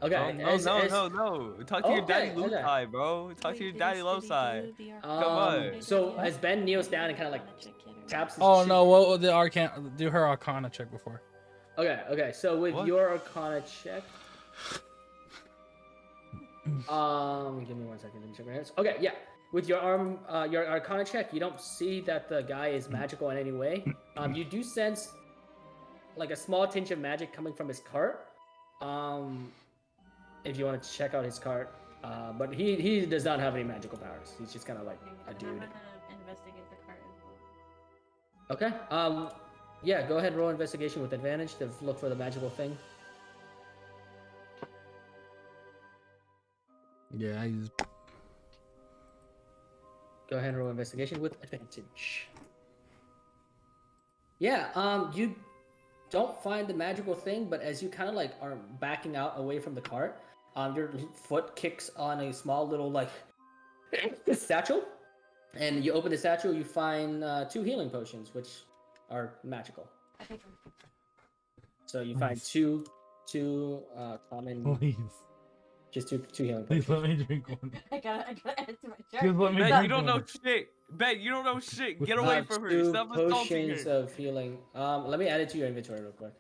Okay. Oh, no. Talk to your daddy Okay. Loci, bro. Talk to your daddy Loci. Come on. So as Ben kneels down and kind of like taps his Oh cheek. no, what would the Arcana do her Arcana check before? Okay. So with What? your Arcana check, give me 1 second. Let me check my hands. Okay, yeah. With your your Arcana check, you don't see that the guy is magical in any way. You do sense like a small tinge of magic coming from his cart. If you want to check out his cart, but he does not have any magical powers. He's just kind of like a dude. I'm gonna investigate the cart as well. Okay. Yeah. Go ahead and roll investigation with advantage to look for the magical thing. Yeah, he's. Go ahead and roll investigation with advantage. Yeah. You don't find the magical thing, but as you kind of like are backing out away from the cart, your foot kicks on a small little like satchel, and you open the satchel. You find 2 healing potions, which are magical. I take them. So you find two common, Please, just two healing please potions. let me drink one. I gotta add it to my chart. Just let me Ben, drink you don't one. know shit. Ben, you don't know shit. Get away from her. 2 Stop assaulting potions her. of healing. Let me add it to your inventory real quick.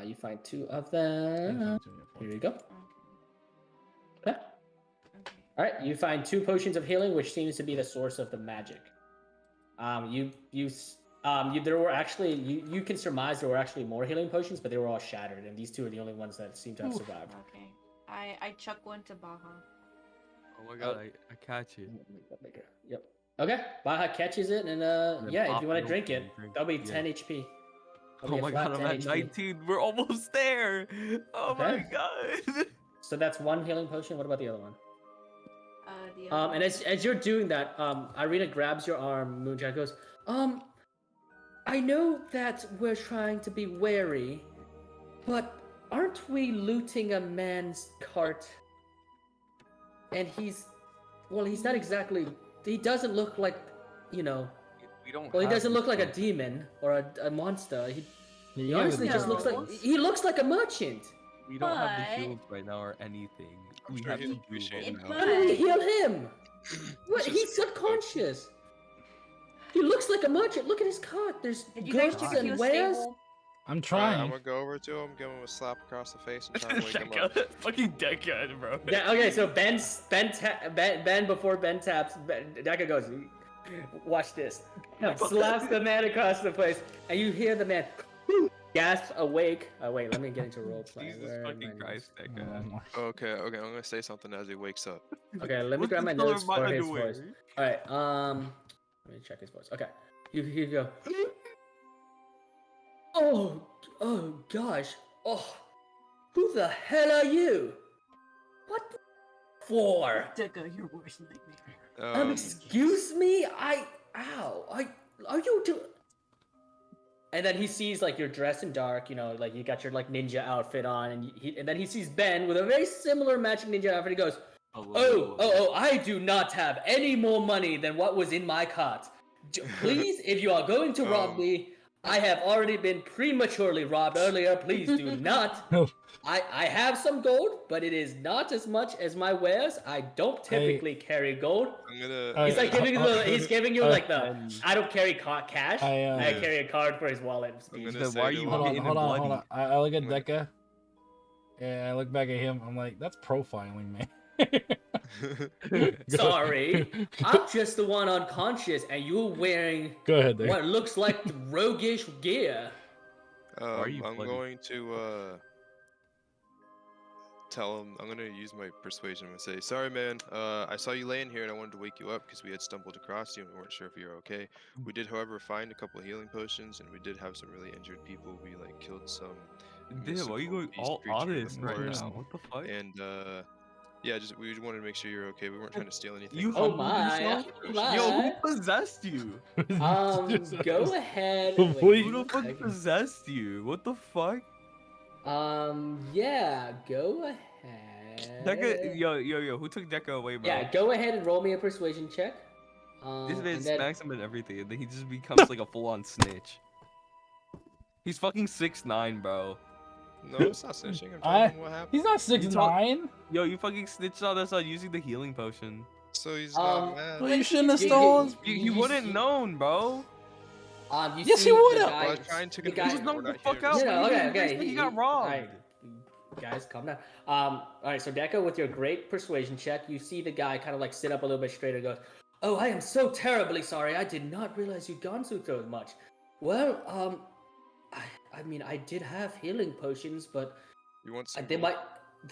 You find 2 of them. Here you go. Okay. Okay. All right. You find 2 potions of healing, which seems to be the source of the magic. There were actually you can surmise there were actually more healing potions, but they were all shattered, and these 2 are the only ones that seem to have survived. Okay. I chuck one to Baja. Oh my god, I catch it. Yep. Okay. Baja catches it, and then yeah, if pop you want it to drink it, open and drink that'll be it, 10 HP. That'll Oh be a my flat god, I'm 10 at HP. 19. We're almost there. Oh my Okay. god. So that's 1 healing potion. What about the other one? The other And one. as you're doing that, Irina grabs your arm. Moonjack goes, I know that we're trying to be wary, but aren't we looting a man's cart? And he's not exactly. He doesn't look like, We don't. Well, he have doesn't the look like a tools. demon or a monster. He Yeah, honestly but just looks like No. he looks like a merchant. We don't have the But- shields right now or anything. I'm We sure have he'll to do appreciate what it. we But- know. How do we heal him? What? Just- He's subconscious. He looks like a merchant. Look at his cart. There's Did you guys goods check if he and was wares. stable? I'm I'm trying. gonna go over to him, give him a slap across the face, and try and wake him up. Deca. Fucking Deca, bro. Yeah. Okay. So Ben before Ben taps, Deca goes, watch this. Slaps the man across the face, and you hear the man gasp awake. Oh wait, let me get into role play. Jesus Where are fucking my Christ, Oh Deca. my- Okay, I'm gonna say something as he wakes up. notes? Okay, let me What's grab the my color notes of my for his underwear? voice. All right. Let me check his voice. Okay. You go. Oh gosh. Oh, who the hell are you? What the for? Deca, your worst nightmare. Excuse me? Ow. Are you And then he sees like you're dressed in dark, like you got your like ninja outfit on, and then he sees Ben with a very similar matching ninja outfit. He goes, oh, I do not have any more money than what was in my cart. Please, if you are going to rob me, I have already been prematurely robbed earlier. Please do not. I have some gold, but it is not as much as my wares. I don't typically carry gold. I'm gonna. He's like giving you like the I don't carry cash. I I carry a card for his wallet. I'm gonna Then say why are to you him, Hold on, hitting hold him on, hold bloody? on. I look at I'm gonna- Deca, and I look back at him. I'm like, that's profiling, man. Sorry, I'm just the one unconscious, and you're wearing Go ahead there. what looks like roguish gear. are you I'm bloody? going to tell him. I'm gonna use my persuasion. I'm gonna say, "Sorry, man. I saw you laying here, and I wanted to wake you up because we had stumbled across you, and we weren't sure if you were okay. We did, however, find a couple healing potions, and we did have some really injured people. We like killed some. Damn, why are you going mystical all beast creature in the honest right forest, now? What the fuck? And yeah, we just wanted to make sure you're okay. We weren't trying to steal anything. You Oh humbled my, yourself? my. Yo, who possessed you? Go ahead. Wait. Who the fuck possessed you? What the fuck? Yeah, go ahead. Deca, yo, who took Deca away, bro? Yeah, go ahead and roll me a persuasion check. This man and then- smacks him and everything, and then he just becomes like a full-on snitch. He's fucking 6'9", bro. No, it's not snitching. I'm telling him what happened. He's not 6'9". Yo, you fucking snitched on us on using the healing potion. So he's not mad. Well, you shouldn't have You- stolen. You wouldn't known, bro. You Yes, see he would the have. guy- I was trying to the convince guy- him No, we're the not fuck here. out. to No, What do you okay, mean? okay. He got robbed. Alright, guys, calm down. Alright, so Deca, with your great persuasion check, you see the guy kind of like sit up a little bit straighter and goes, "Oh, I am so terribly sorry. I did not realize you'd gone through so much. Well, I mean, I did have healing potions, but You want some they gold?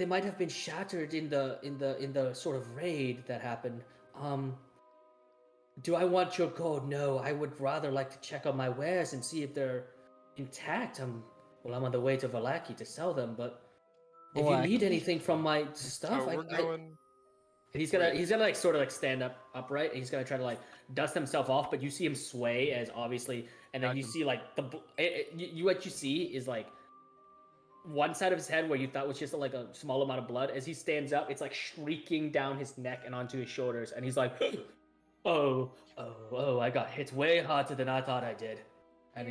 might have been shattered in the sort of raid that happened. Do I want your gold? No, I would rather like to check on my wares and see if they're intact. I'm on the way to Valaki to sell them, but if you need Valaki? anything from my stuff, So we're going. and he's gonna like sort of like stand upright, and he's gonna try to like dust himself off, but you see him sway as obviously, and then you see like what you see is like one side of his head where you thought was just like a small amount of blood. As he stands up, it's like shrieking down his neck and onto his shoulders, and he's like, oh, I got hit way harder than I thought I did. And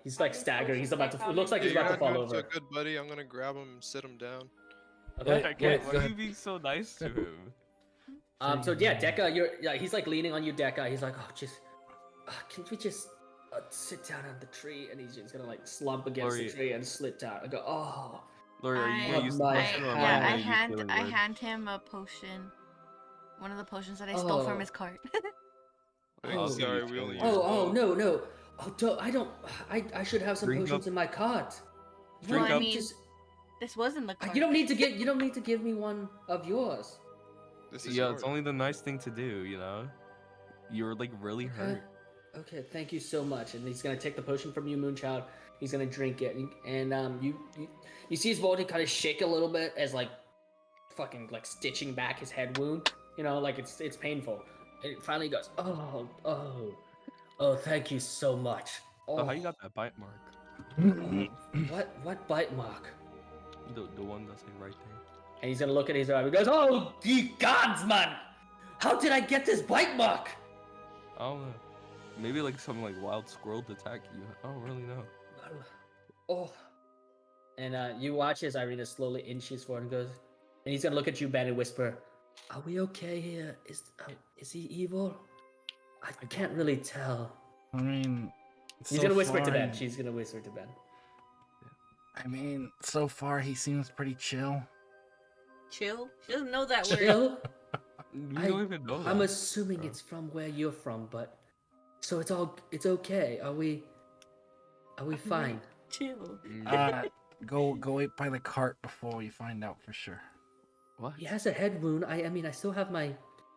he's like staggering. He's about to. It looks like he's You're about to not fall doing over. so good, buddy. I'm gonna grab him and sit him down. Okay. Why are you being so nice to him? So yeah, Deca, he's like leaning on you, Deca. He's like, oh, just, can we just sit down on the tree? And he's just gonna like slump against the tree and slip down. I go, oh. Lori, are you gonna use the I- potion or am Yeah, gonna I use healing I word? hand him a potion. One of the potions that I stole from his cart. Wait, Oh. sorry, we only use Oh, gold. no. Oh, I should have some Drink potions up. in my cart. Drink Well, I up. mean, this was in the cart. You don't need to give me one of yours. This is Yeah, yours. it's only the nice thing to do, you know? You're like really hurt. Okay, thank you so much. And he's gonna take the potion from you, Moonchild. He's gonna drink it, and you see his body kind of shake a little bit as like fucking like stitching back his head wound. You know, like it's painful. And it finally goes, oh, thank you so much. So how you got that bite mark? What bite mark? The one that's like right there. And he's gonna look at his eye. He goes, "Oh, ye gods, man! How did I get this bite mark?" I don't know. Maybe like some like wild squirrel attack you. I don't really know. Oh. And you watch as Irina slowly inches forward and goes, and he's gonna look at you, Ben, and whisper, "Are we okay here? Is he evil? I can't really tell." I mean, He's so gonna whisper to far, Ben. She's gonna whisper to Ben. I mean, so far he seems pretty chill. Chill. She doesn't know that word. Chill. We don't even know. I'm that. assuming it's from where you're from, but so it's okay. Are we fine? Chill. Go wait by the cart before we find out for sure. What? He has a head wound. I mean, I still have my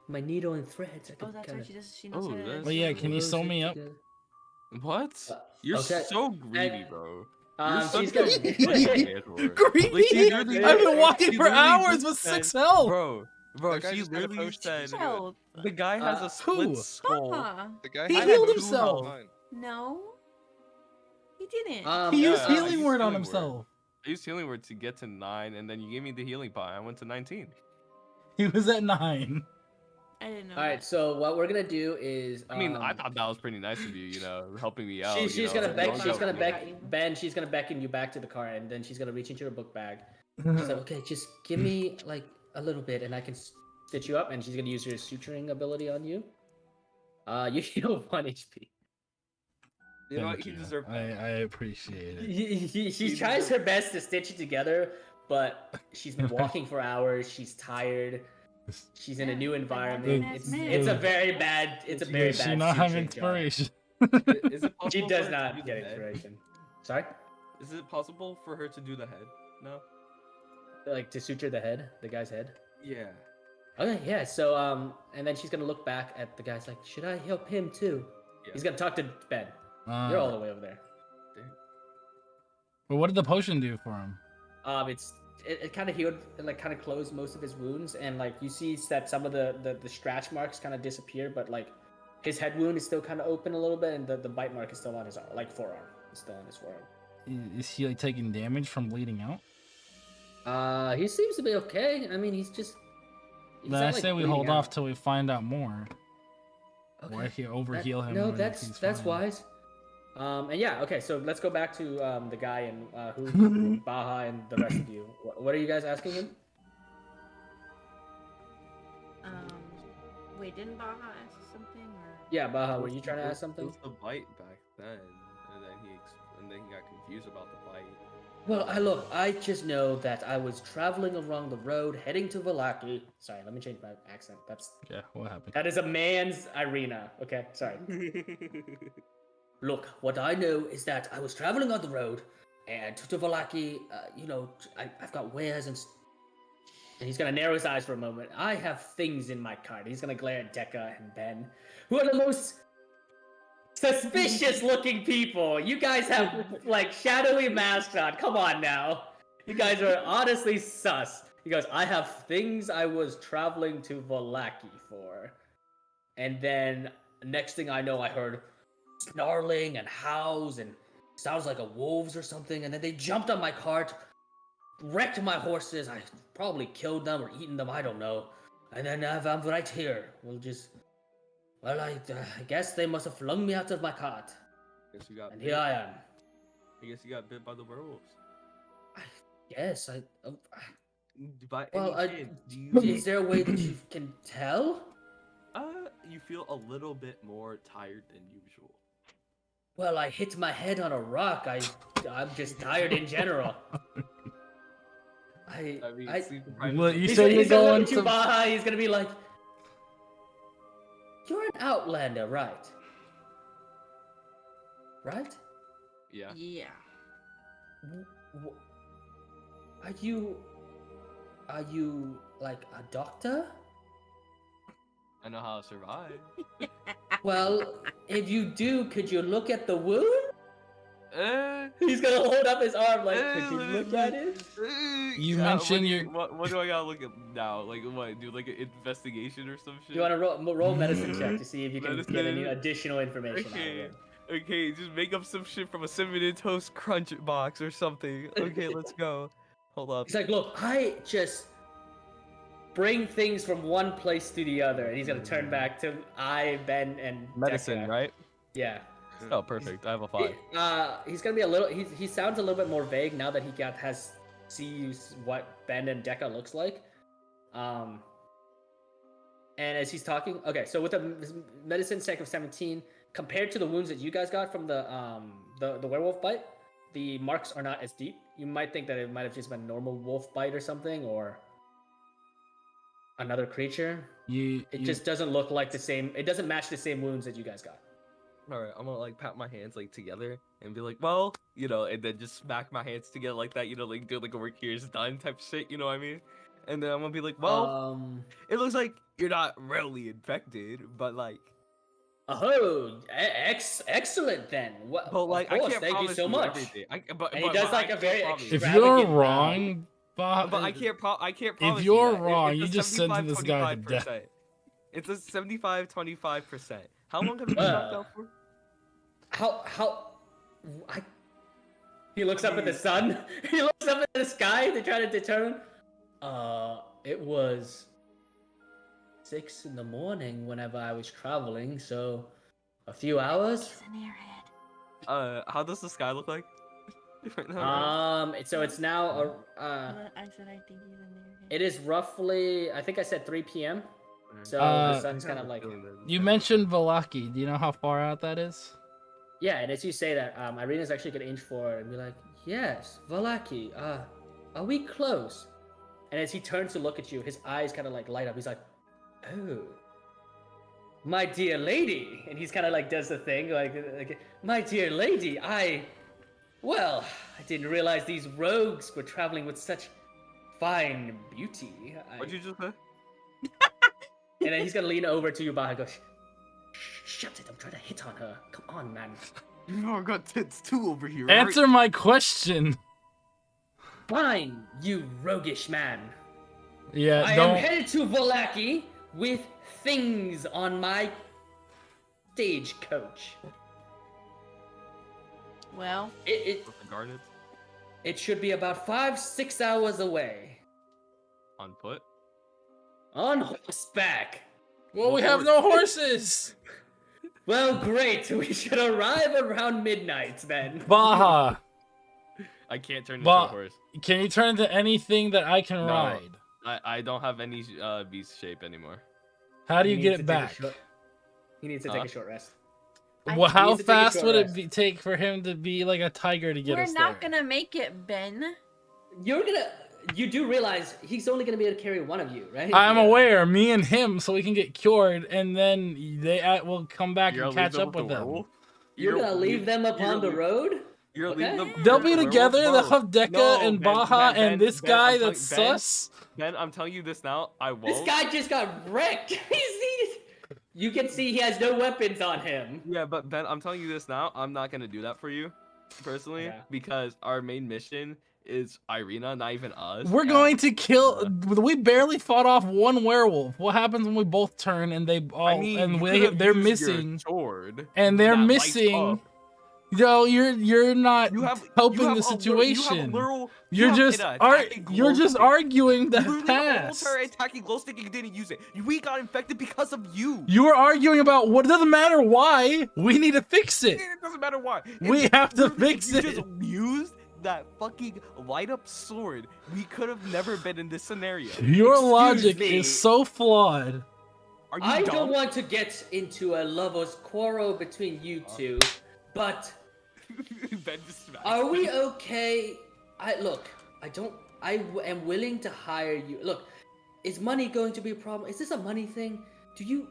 needle and threads. I Oh, could that's kinda right. She does. She knows Oh, how to. that's- Well, yeah, can you close sew it me up? together. What? Uh, You're okay. so greedy, bro. She's such gonna. a landlord. Greedy? Like, she literally- I've been walking she for literally hours just with said- 6 health. Bro, That guy she just got a literally potion, said he's good. Chill. the guy has a split who? skull. Huh? The guy He had healed two himself. health. No. He didn't. He Yeah, used I healing used word on healing word. himself. I used healing word to get to 9, and then you gave me the healing pot. I went to 19. He was at 9. I didn't know. All right, that. so what we're gonna do is. I mean, I thought that was pretty nice of you, you know, helping me out. She's you gonna know, beck. going She's out gonna with beck me. Ben. She's gonna beckon you back to the car, and then she's gonna reach into her book bag. She's like, "Okay, just give me like a little bit, and I can stitch you up." And she's gonna use her suturing ability on you. You heal 1 HP. You know what? Thank He you. deserved I that. appreciate it. She tries her best to stitch it together, but she's been walking for hours. She's tired. She's in a new environment. It's a very bad. It's a very Does bad. she not have suturing job. inspiration? Is it possible She for does her to not do get the head? inspiration. Sorry, Is it possible for her to do the head? No? like to suture the head, the guy's head. Yeah. Okay, yeah. So and then she's gonna look back at the guy's like, should I help him too? Yeah. He's gonna talk to Ben. You're all the way over there. But what did the potion do for him? It kind of healed and like kind of closed most of his wounds, and like you see that some of the scratch marks kind of disappear, but like his head wound is still kind of open a little bit, and the bite mark is still on his arm, like forearm. It's still on his forearm. Is he like taking damage from bleeding out? He seems to be okay. I mean, he's Then not, I like, say we bleeding hold out. off till we find out more. Okay. Or he overheal him. No, when that's he's that's fine. wise. And yeah, okay. So let's go back to the guy and who Baha and the rest of you. What are you guys asking him? Wait, didn't Baja ask something or? Yeah, Baha, It were was you the- trying to it ask something? was the bite back then, and then he got confused about the bite. Well, I just know that I was traveling along the road heading to Vallaki. Sorry, let me change my accent. Yeah, what happened? That is a man's arena. Okay, sorry. Look, what I know is that I was traveling on the road and to Vallaki, I've got wares and he's gonna narrow his eyes for a moment. I have things in my cart. He's gonna glare at Dekka and Ben, who are the most suspicious looking people. You guys have like shadowy masks on. Come on now. You guys are honestly sus. He goes, I have things I was traveling to Vallaki for. And then next thing I know, I heard snarling and howls and sounds like a wolves or something. And then they jumped on my cart, wrecked my horses. I probably killed them or eaten them. I don't know. And then I'm right here. I guess they must have flung me out of my cart. Guess you got And bit. here I am. I guess you got bit by the werewolves. Yes, By well, any chance, do you is there a way that you can tell? you feel a little bit more tired than usual. Well, I hit my head on a rock. I'm just tired in general. I mean, I sleep Well, you he's, said you're he's gonna going look at you, to. Baha. He's gonna be like, "You're an outlander, right? Right? Yeah. Yeah. Are you like a doctor? I know how to survive. Well, if you do, could you look at the wound?" Eh, He's gonna hold up his arm like, "Could you let look me- at it?" You what mentioned do your- what do I gotta look at now? Like what? Do like an investigation or some shit? You want to roll medicine check to see if you can get any Medicine? additional information out of Okay. him. Okay, just make up some shit from a cinnamon toast crunch box or something. Okay, let's go. Hold up. He's like, "Look, I just bring things from one place to the other," and he's gonna turn back to Ben, and Medicine, Dekka. right? Yeah. Oh, perfect. I have a 5. He's gonna be a little. He sounds a little bit more vague now that he sees what Ben and Dekka looks like. And as he's talking, okay, so with a medicine check of 17, compared to the wounds that you guys got from the werewolf bite, the marks are not as deep. You might think that it might have just been a normal wolf bite or something, or another creature. It just doesn't look like the same. It doesn't match the same wounds that you guys got. All right, I'm gonna like pat my hands like together and be like, well, and then just smack my hands together like that, like do like a work here is done type shit, you know what I mean? And then I'm gonna be like, well, it looks like you're not really infected, but like, Oh, excellent then. What? but like, of course, I can't thank you promise so much. everything. And he does like a very If extravagant you're bow. wrong, Bob. But I can't promise. If you're you that. wrong, It's you a just sentenced this guy to 75-25%. death. It's a 75-25%. How long have you been knocked out for? He looks up at the sun. He looks up at the sky to try to determine. It was 6 in the morning whenever I was traveling, so a few hours. He's an airhead. How does the sky look like? Right now? So it's now I said I think he's an airhead. it is roughly, I think I said 3 p.m. So the Uh, sun's kind of like, You mentioned Vallaki. Do you know how far out that is? yeah. And as you say that, Irina's actually gonna inch forward and be like, "Yes, Vallaki. Are we close?" And as he turns to look at you, his eyes kind of like light up. He's like, "Oh, my dear lady," and he's kind of like does the thing like, "My dear lady, I didn't realize these rogues were traveling with such fine beauty." What'd you just say? And then he's gonna lean over to you, Baha, and go, "Shut it! I'm trying to hit on her. Come on, man." You know I got tits too over here. Answer my question. Fine, you roguish man. Yeah, I am don't. headed to Vallaki with things on my stagecoach. Well, It With the garnets it should be about 5-6 hours away. on foot. On horseback. Well, we have no horses. Well, great. We should arrive around midnight then. Baja, I can't turn into a horse. can you turn into anything that I can No. ride? I don't have any beast shape anymore. How do He you get needs it to take a back? short- He needs to take a short rest. Well, how needs to take a fast short would it rest. take for him to be like a tiger to get We're us not there? gonna make it, Ben. You do realize he's only gonna be able to carry one of you, right? I'm aware, me and him, so we can get cured, and then they will come back You're and gonna leave catch them up with with the them. werewolf? You're gonna leave them upon the road? You're Okay. leaving them. They'll with be the together. werewolf? They'll have Deca No, and Ben, Baja Ben, and this Ben, guy I'm that's telling- Ben, sus. Ben, I'm telling you this now. I won't. This guy just got wrecked. You can see he has no weapons on him. Yeah, but Ben, I'm telling you this now. I'm not gonna do that for you, personally, Yeah. because our main mission is Irina, not even us. We're going to kill. We barely fought off one werewolf. What happens when we both turn and they all I mean, and you they're could've used your missing? sword And they're that lights missing. up. Yo, you're not You have helping you have the a situation. literal, You're just you're just arguing the Literally past. the whole entire attacking glow stick and you didn't use it. We got infected because of you. You were arguing about what. It doesn't matter why. We need to fix it. It doesn't matter why. We have to literally, fix you it. just used that fucking light up sword. We could have never been in this scenario. Your Excuse logic me. is so flawed. Are you I dumb? don't want to get into a lover's quarrel between you two, but Ben just smacked are we me. okay? I am willing to hire you. Look, is money going to be a problem? Is this a money thing? Do you?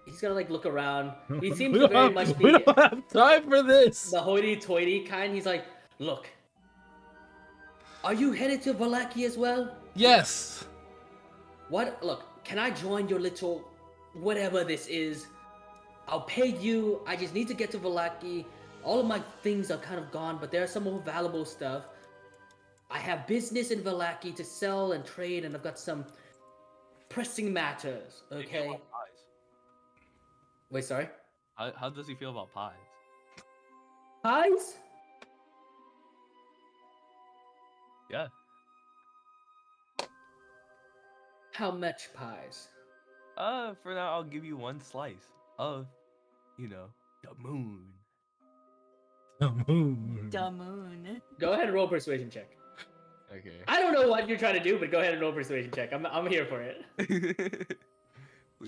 He's gonna like look around. He seems We to don't very have- much we be don't have time for this. the hoity-toity kind. He's like, look, are you headed to Valaki as well? Yes. What? Look, can I join your little whatever this is? I'll pay you. I just need to get to Valaki. All of my things are kind of gone, but there's some more valuable stuff. I have business in Valaki to sell and trade, and I've got some pressing matters. How does he feel Okay. about pies? Wait, sorry. How does he feel about pies? Pies? Yeah. How much pies? For now, I'll give you one slice of, the moon. The moon. The moon. Go ahead and roll a persuasion check. Okay. I don't know what you're trying to do, but go ahead and roll a persuasion check. I'm here for it.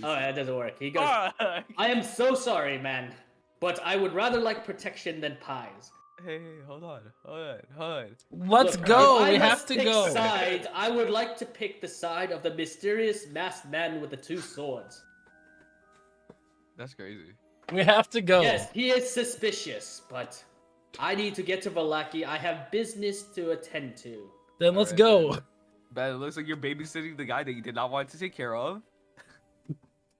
Oh, that doesn't work. He goes, I am so sorry, man, but I would rather like protection than pies. Hey, hold on. Let's Look, go. if I We have must to pick go. Sides, I would like to pick the side of the mysterious masked man with the two swords. That's crazy. We have to go. Yes, he is suspicious, but I need to get to Valaki. I have business to attend to. Then let's Alright, go. Ben, it looks like you're babysitting the guy that you did not want to take care of.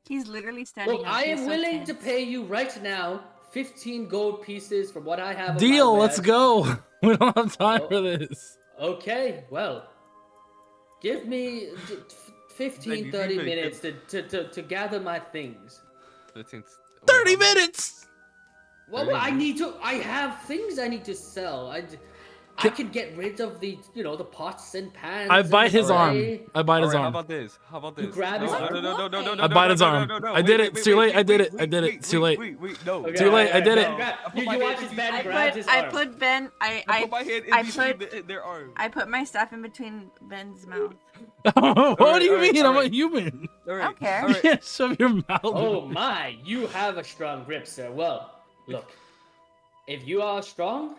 He's literally standing Look, up. I He's am so willing to tense. pay you right now 15 gold pieces from what I have. on Deal. my Let's bed. go. We don't have time Oh. for this. Okay, well, give me 15, Ben, you 30 need to- minutes to gather my things. 30 minutes. Well, 30 I have things I need to sell. I can get rid of the pots and pans. I and bite his arm. tray. I bite his Alright, how arm. about this? How about You this? grab his arm? I bite his arm. I did it. It's too late. I did it. I did it. It's too late. Wait, no. Okay, Too late, I did it. You watch his man grab his I arm. put Ben. I put my hand in I between put- their arm. I put my stuff in between Ben's mouth. What do you alright, mean? I'm a alright. human. Alright, don't care. You alright. can't shove your mouth. Oh my, you have a strong grip, sir. Well, look, if you are strong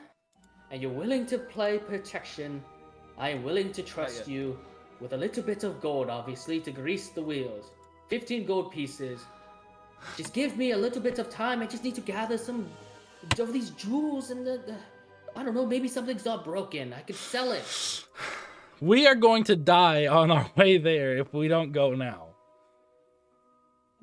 and you're willing to play protection, I am willing to trust you with a little bit of gold, obviously, to grease the wheels. 15 gold pieces. Just give me a little bit of time. I just need to gather some of these jewels and I don't know, maybe something's not broken. I could sell it. We are going to die on our way there if we don't go now.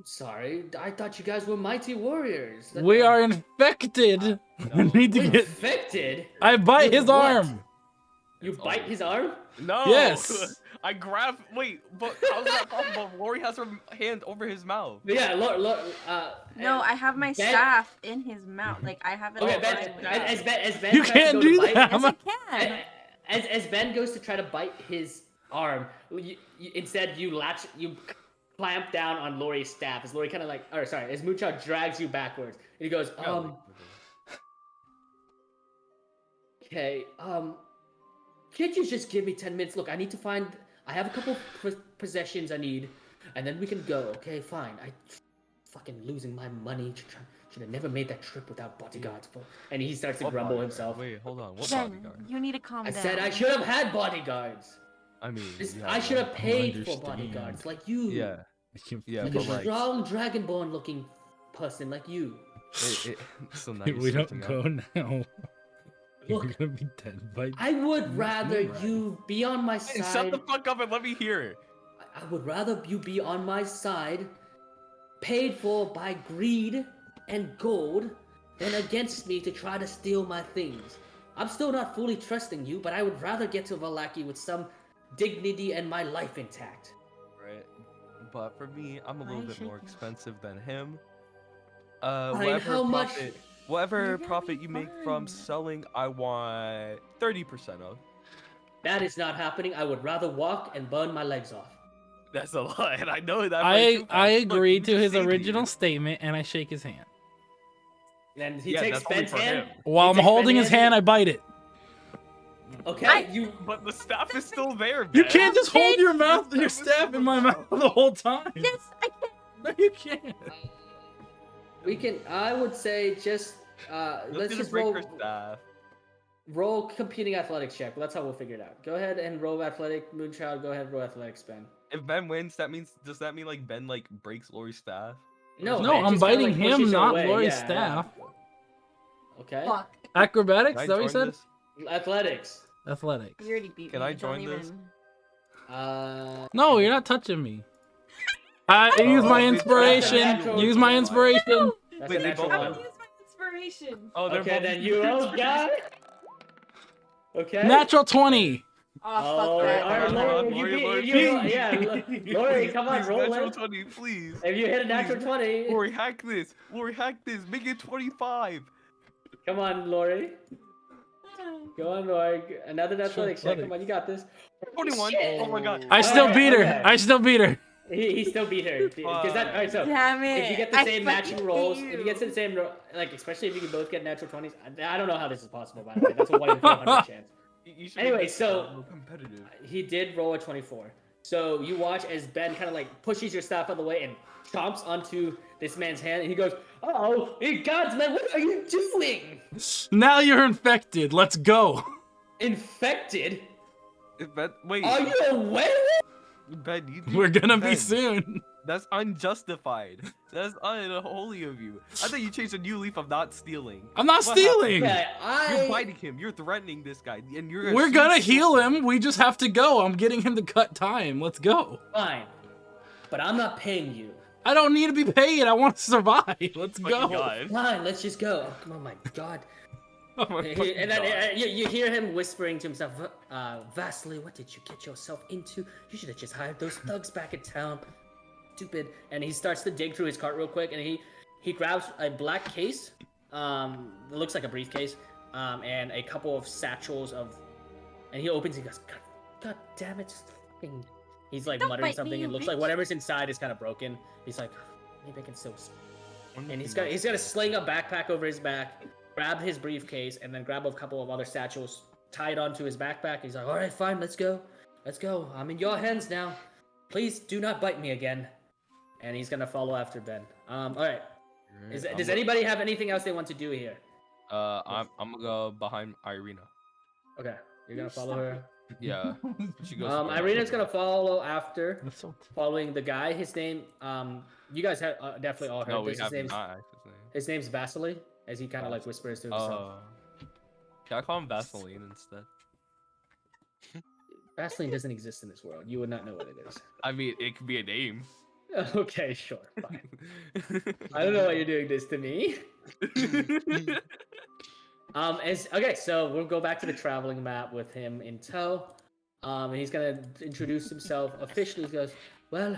Sorry, I thought you guys were mighty warriors. We are infected. We need to We're get. infected. I bite With his what? arm. You bite his arm? No. Yes. I grab. Wait, but how's that possible? Lori has her hand over his mouth. Yeah, look. No, I have my Ben- staff in his mouth. Like I have it. Okay, all Ben, lined with as it. Ben You tries to can't go do to bite, that. Yes, I can. as Ben goes to try to bite his arm, instead you clamp down on Lori's staff as Lori kind of like, or sorry, as Moonchild drags you backwards. And he goes, okay, can't you just give me 10 minutes? Look, I need to find, I have a couple possessions I need, and then we can go. Okay, fine. I fucking losing my money. Should have never made that trip without bodyguards. And he starts to grumble himself. Wait, hold on. What Ben, bodyguard? you need to calm I down. said I should have had bodyguards. I mean, I should have paid for understand. bodyguards like you. Yeah. Yeah, Like but a strong dragonborn looking person like you. So now we you're don't switching go up. now. You're Look, gonna be dead by. I would rather you be on my Hey, side. shut the fuck up and let me hear it. I would rather you be on my side, paid for by greed and gold, than against me to try to steal my things. I'm still not fully trusting you, but I would rather get to Vallaki with some dignity and my life intact. Right. But for me, I'm a little bit more expensive than him. Fine, how much? Whatever You're gonna profit be you make from fine. selling, I want 30% of. That is not happening. I would rather walk and burn my legs off. That's a lie, and I know that. I agree Look, to let me his say you. original statement, and I shake his hand. And he Yeah, takes that's only Ben's for hand. him. While I'm takes holding Ben's his hand, I bite it. Okay, you. But the staff is still there, man. You can't just hold your mouth, That your was staff so in my much mouth the whole time. Yes, I can. No, you can't. We can. I would say just. Let's just break roll. her staff. Roll competing athletics check. That's how we'll figure it out. Go ahead and roll athletic. Moonchild, go ahead, roll athletics, Ben. If Ben wins, does that mean like Ben like breaks Lori's staff? No, No, Ben I'm just kinda, biting like, him, pushes her not away. Lori's Yeah, staff. yeah. Okay. Fuck. Acrobatics, Can I is that what you join said? this? Athletics. Athletics. You already beat Can me. I Don't join this? even- No, you're not touching me. I use my Oh, inspiration. natural. Use my inspiration. That's Wait, a they natural both I'm one. gonna use my inspiration. Oh, they're Okay, both then you roll, guy. Okay. Natural 20. Oh, Oh, fuck that. alright, Lori, yeah, Lori, come on, Please, roll natural it. 20, please. If you hit a natural 20, Lori, hack this. Lori, hack this. Make it 25. come on, Lori. Go on, Lori. Another athletics check. Come on, you got this. 21. Shit. Oh my god. I still Alright, beat her. okay. I still beat her. He still beat her. Because that, alright, so Damn it. if you get the I same fucking matching rolls, hate if you you. get the same, like, especially if you can both get natural 20s, I don't know how this is possible, by the way. That's a 1 in 400 chance. You should Anyway, make this, so- more competitive. He did roll a 24. So you watch as Ben kind of like pushes your staff out of the way and chomps onto this man's hand, and he goes, "Oh, hey, gods, man, what are you doing? Now you're infected. Let's go. Infected? Ben, wait. Are you a werewolf?" Ben, We're gonna be Ben, soon. That's unjustified. That's unholy of you. I thought you changed a new leaf of not stealing. I'm not What stealing. Okay, You're biting him. You're threatening this guy, and you're. We're gonna heal him. We just have to go. I'm getting him to cut time. Let's go. Fine, but I'm not paying you. I don't need to be paid. I want to survive. Let's Fucking go. God. Fine, let's just go. Oh my god. Oh my And fucking then God. you hear him whispering to himself, Vasily, what did you get yourself into? You should have just hired those thugs back in town. Stupid. And he starts to dig through his cart real quick, and he grabs a black case, it looks like a briefcase, and a couple of satchels of, and he opens, he goes, God damn it, fucking. He's like Don't muttering bite me, something, you and it looks like bitch. whatever's inside is kind of broken. He's like, maybe I can still. One And he's thing got to sling a backpack over his back, grab his briefcase, and then grab a couple of other satchels, tie it onto his backpack. He's like, all right, fine, let's go. Let's go. I'm in your hands now. Please do not bite me again. And he's gonna follow after Ben. All right. Does anybody have anything else they want to do here? I'm gonna go behind Irina. Okay, you're gonna follow her. Yeah. She goes. Irina's gonna follow after, That's so following the guy. His name, you guys have definitely all heard No, we this. have not asked his name. His name's Vasily, as he kind of like whispers to himself. Can I call him Vaseline instead? Vaseline doesn't exist in this world. You would not know what it is. I mean, it could be a name. Okay, sure, fine. I don't know why you're doing this to me. Okay, so we'll go back to the traveling map with him in tow. And he's gonna introduce himself officially. He goes, "Well,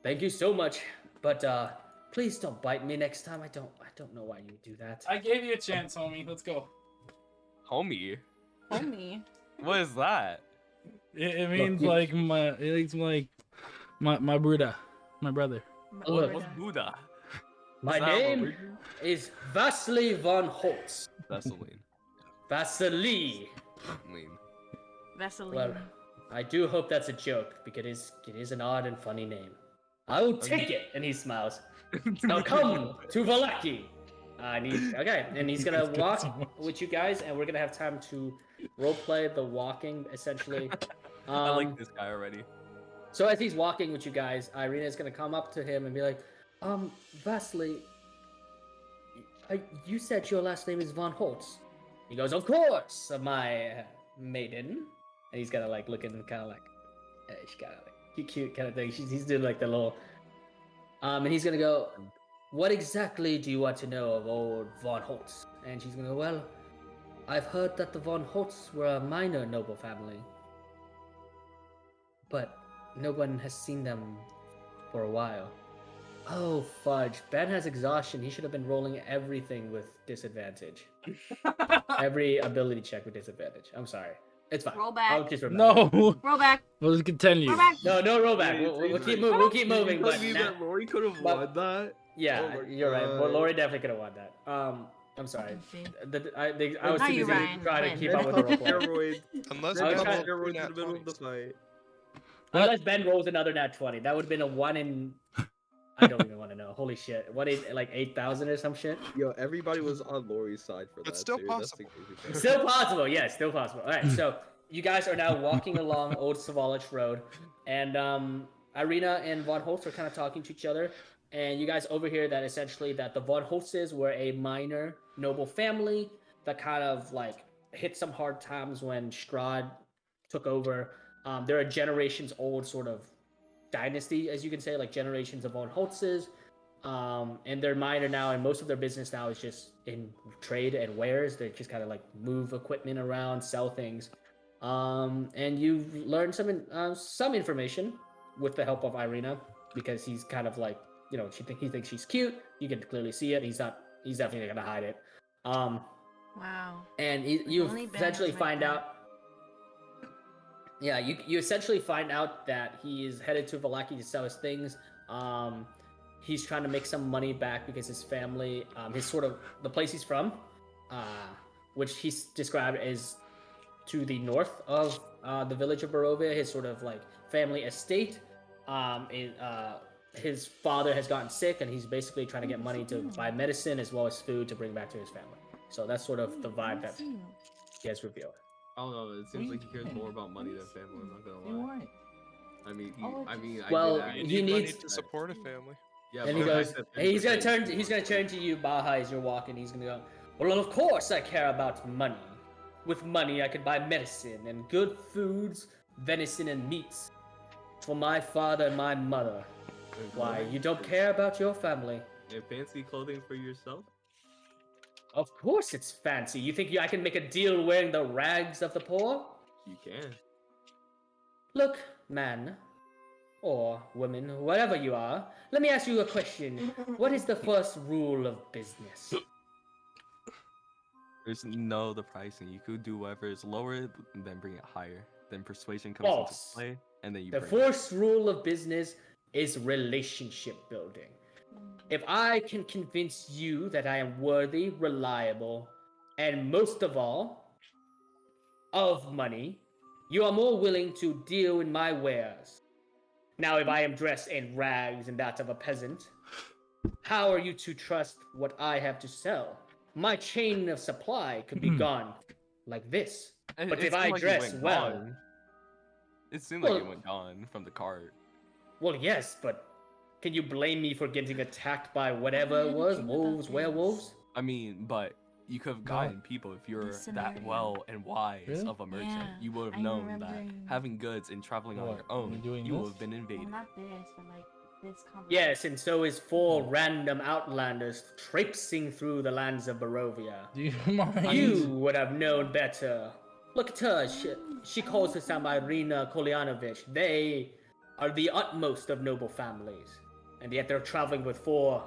thank you so much, but please don't bite me next time. I don't know why you would do that." I gave you a chance, homie. Let's go. Homie. Homie. What is that? It means Look, like my brother. My brother. Look. What's Buddha? My Is that name religion? is Vasily von Holtz. Vaseline. Vasily. Lean. Vaseline. Well, I do hope that's a joke because it is an odd and funny name. I will take it, and he smiles. Now come to Valaki. And he's gonna walk with you guys, and we're gonna have time to roleplay the walking essentially. I like this guy already. So as he's walking with you guys, Irina's gonna come up to him and be like, Vasily, you said your last name is Von Holtz. He goes, of course, my maiden. And he's gonna like looking kind of like, she's kind of like cute kind of thing. He's doing like the little, and he's gonna go, what exactly do you want to know of old Von Holtz? And she's gonna go, well, I've heard that the Von Holtz were a minor noble family, but no one has seen them for a while. Oh, fudge. Ben has exhaustion. He should have been rolling everything with disadvantage. Every ability check with disadvantage. I'm sorry. It's fine. Roll back. I'll just remember. No. Roll back. Let's continue. Roll back. No roll back. We'll keep moving. We'll keep moving. But Lori could have but- won that. yeah, Oh my you're right. Well, God. Lori definitely could have won that. I'm sorry. I was Not too you, busy Ryan. trying to Win. keep up with the roleplay. Steroids. Unless I was Ben trying- rolled Steroids in nat the middle of the 20s. fight. Unless Ben rolls another nat 20, that would have been a 1 in. I don't even want to know. Holy shit! What is like 8,000 or some shit? Yo, everybody was on Lori's side for that. It's still too. That's the possible. crazy thing. Still possible, yes, still possible. All right, so you guys are now walking along Old Savalich Road, and Irina and Von Holtz are kind of talking to each other, and you guys overhear that essentially that the Von Holtzes were a minor noble family that kind of like hit some hard times when Strahd took over. They're a generations old sort of dynasty, as you can say, like generations of Von Holtzes. And they're minor now, and most of their business now is just in trade and wares. They just kind of like move equipment around, sell things. And you've learned some information with the help of Irina, because he's kind of like, you know, he thinks she's cute. You can clearly see it. He's definitely gonna hide it. Wow. And you Only Ben essentially has my find pen. out. Yeah, you essentially find out that he is headed to Valaki to sell his things. He's trying to make some money back because his family, his sort of the place he's from, which he's described as to the north of the village of Barovia, his sort of like family estate. His father has gotten sick, and he's basically trying to get money to buy medicine as well as food to bring back to his family. So that's sort of the vibe that he has revealed. I don't know. It seems like he cares more about money than family. I'm not gonna lie. Why? I mean, Well, I You he need money needs- to support a family. Yeah, And he but I goes, said and he's gonna 10%. turn to you, Baha, as you're walking. He's gonna go, well, of course I care about money. With money, I can buy medicine and good foods, venison and meats for my father and my mother. Why, you don't care about your family? And fancy clothing for yourself? Of course it's fancy. You think I can make a deal wearing the rags of the poor? You can. Look, man, or woman, whatever you are, let me ask you a question. What is the first rule of business? There's the pricing. You could do whatever is lower, then bring it higher. Then persuasion comes False. into play, and then you The bring it. first rule of business is relationship building. If I can convince you that I am worthy, reliable, and most of all, of money, you are more willing to deal in my wares. Now, if I am dressed in rags and that of a peasant, how are you to trust what I have to sell? My chain of supply could be gone like this. And But it if I seemed like you dress went well- gone. It seemed like Well- you went gone from the cart. Well, yes, but can you blame me for getting attacked by whatever it was? Wolves, werewolves? I mean, but you could have gotten people if you're This that scenario. well and wise Really? of a merchant. Yeah, You would have I'm known that remembering- having goods and traveling on What, your own, me doing you would this? have been Well, invaded. not this, but like this conversation. Yes, and so is 4 random outlanders traipsing through the lands of Barovia. Do you mind? You would have known better. Look at her. She calls herself Irina Kolyanovich. They are the utmost of noble families. And yet they're traveling with 4